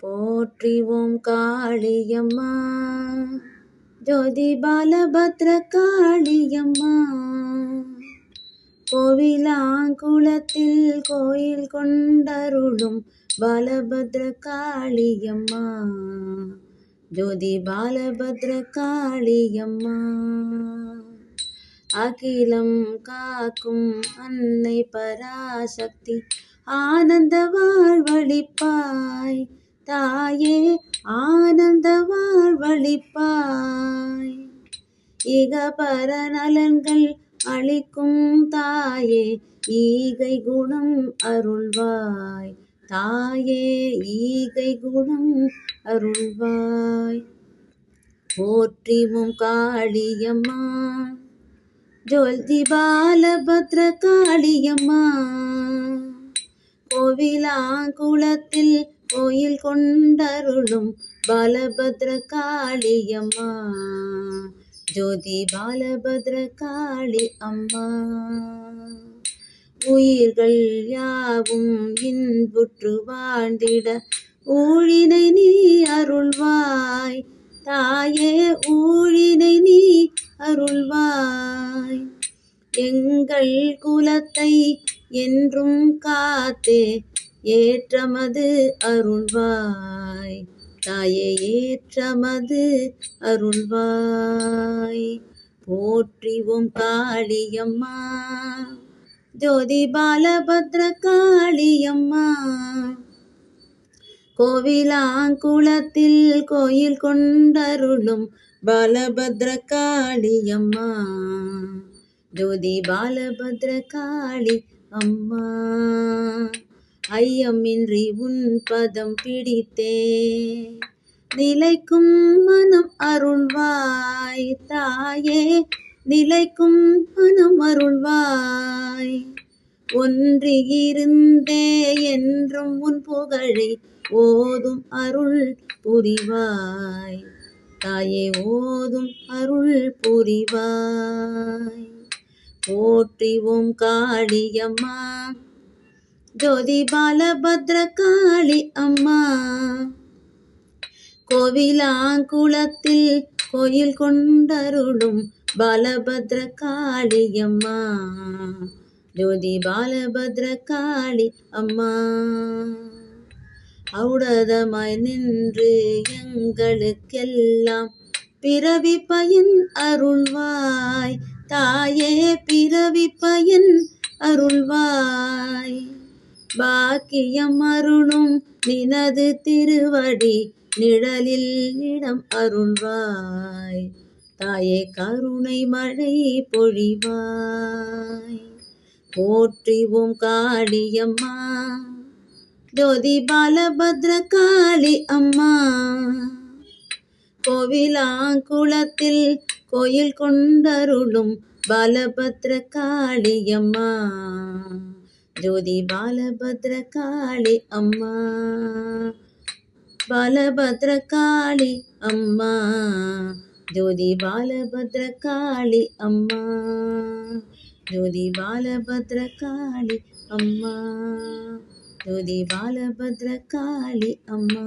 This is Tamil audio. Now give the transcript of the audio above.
போற்றி ஓம் காளியம்மா ஜோதி பாலபத்ர காளியம்மா. கோவிலாங்குளத்தில் கோயில் கொண்டருளும் பாலபத்ர காளியம்மா ஜோதி பாலபத்ர காளியம்மா. அகிலம் காக்கும் அன்னை பராசக்தி ஆனந்த வாழ்வழிப்பாய் தாயே ஆனந்த வாழ்வழிப்பாய். இகபர நலன்கள் அளிக்கும் தாயே ஈகை குணம் அருள்வாய் தாயே ஈகை குணம் அருள்வாய். போற்றிவும் காளியம்மா ஜோதி பாலபத்ர காளியம்மா. கோவிலாங்குளத்தில் கோயில் கொண்டருளும் பாலபத்ர காளியம்மா ஜோதி பாலபத்ர காளி அம்மா. உயிர்கள் யாவும் இன்புற்று வாழ்ந்திட ஊழினை நீ அருள்வாய் தாயே ஊழினை நீ அருள்வாய். எங்கள் குலத்தை என்றும் காத்தே ஏற்றமது அருள்வாய் தாயே ஏற்றமது அருள்வாய். போற்றிவும் காளியம்மா ஜோதி பாலபத்ர காளியம்மா. கோவிலாங்குளத்தில் கோயில் கொண்டருளும் பாலபத்ர காளியம்மா ஜோதி பாலபத்ர காளி அம்மா. ஐயமின்றி உன் பதம் பிடித்தே நிலைக்கும் மனம் அருள்வாய் தாயே நிலைக்கும் மனம் அருள்வாய். ஒன்றியிருந்தே என்றும் உன் புகழை ஓதும் அருள் புரிவாய் தாயே ஓதும் அருள் புரிவாய். போற்றிவும் காளியம்மா ஜோதி பாலபத்ர காளி அம்மா. கோவிலாங்குளத்தில் கோயில் கொண்டருளும் பாலபத்ர காளியம்மா ஜோதி பாலபத்ர காளி அம்மா. ஔடதமாய் நின்று எங்களுக்கெல்லாம் பிறவி பயன் அருள்வாய் தாயே பிறவி பயன் அருள்வாய். பாக்கியம் அருளும் நினது திருவடி நிழலில் இடம் அருள்வாய் தாயே கருணை மழை பொழிவாய். போற்றிவும் காளியம்மா ஜோதி பாலபத்ர காளி அம்மா. கோவிலாங்குளத்தில் கோயில் கொண்டருளும் பாலபத்ர காளியம்மா ஜோதி பாலபத்ர காளி அம்மா. பாலபத்ர காளி அம்மா ஜோதி பாலபத்ர காளி அம்மா ஜோதி பாலபத்ர காளி அம்மா ஜோதி பாலபத்ர காளி அம்மா.